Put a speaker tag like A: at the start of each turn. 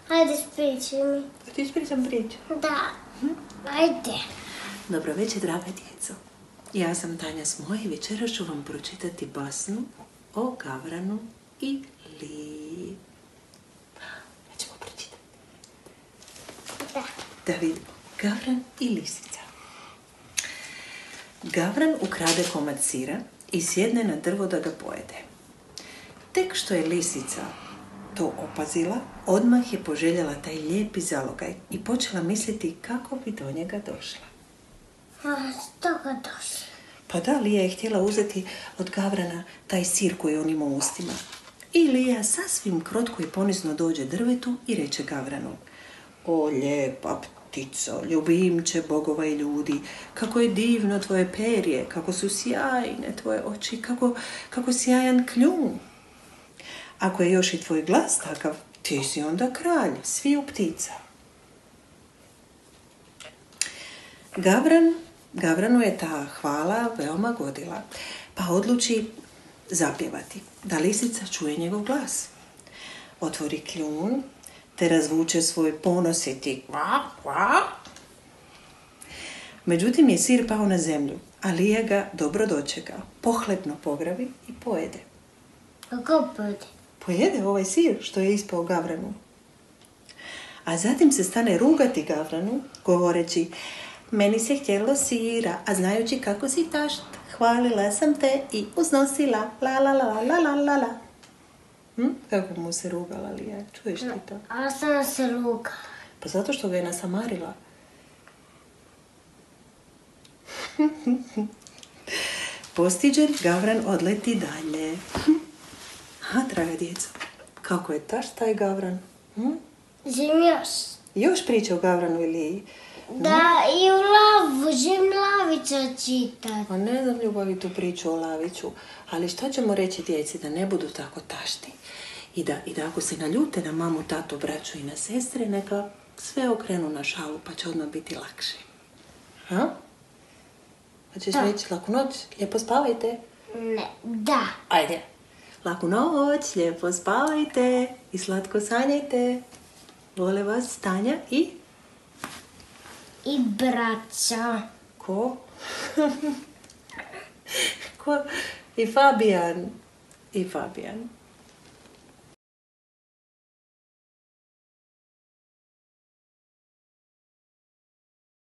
A: Ajde, ispričaj mi.
B: Ti ispričam priču?
A: Da. Ajde.
B: Dobro večer, draga djeco. Ja sam Tanja Smoj i večeras ću vam pročitati basnu o Gavranu i Liji. Ja ćemo pročitati.
A: Da.
B: Da vidimo. Gavran i lisica. Gavran ukrade komad sira i sjedne na drvo da ga pojede. Tek što je lisica to opazila, odmah je poželjela taj lijepi zalogaj i počela misliti kako bi do njega došla.
A: A što ga došla?
B: Pa da, Lija je htjela uzeti od Gavrana taj sir koji on ima u ustima. I Lija sasvim krotko i ponizno dođe drvetu i reče Gavranu: O lijepa ptico, ljubimče bogova i ljudi, kako je divno tvoje perje, kako su sjajne tvoje oči, kako sjajan kljun. Ako je još i tvoj glas takav, ti si onda kralj sviju ptica. Gavranu je ta hvala veoma godila, pa odluči zapjevati, da lisica čuje njegov glas. Otvori kljun, te razvuče svoj ponositi kva, kva. Međutim je sir pao na zemlju, a Lija ga dobro dočeka, pohlepno pograbi i pojede.
A: Kako pojede?
B: Pojede ovaj sir što je ispao Gavranu. A zatim se stane rugati Gavranu, govoreći: Meni se htjelo sira, a znajući kako si tašt, hvalila sam te i uznosila, la la la la la la la. Kako mu se rugala Lija, čuješ ti to?
A: A sam se ruga.
B: Pa zato što ga je nasamarila. Postiđen, Gavran odleti dalje. A, draga djeco, kako je tašt taj Gavran?
A: Živim još.
B: Još priča o Gavranu i Liji.
A: Da, i u lavu, živim lavića čitat.
B: Pa ne znam, ljubavi, tu priču o laviću, ali što ćemo reći djeci da ne budu tako tašti i da ako se naljute na mamu, tatu, braću i na sestre, neka sve okrenu na šalu pa će odmah biti lakše. Ha? Hoćeš reći laku noć, lijepo spavajte?
A: Ne, da.
B: Ajde. Laku noć, lijepo spavajte i slatko sanjajte. Vole vas Tanja i...
A: I braća.
B: Ko? Ko? I Fabijan.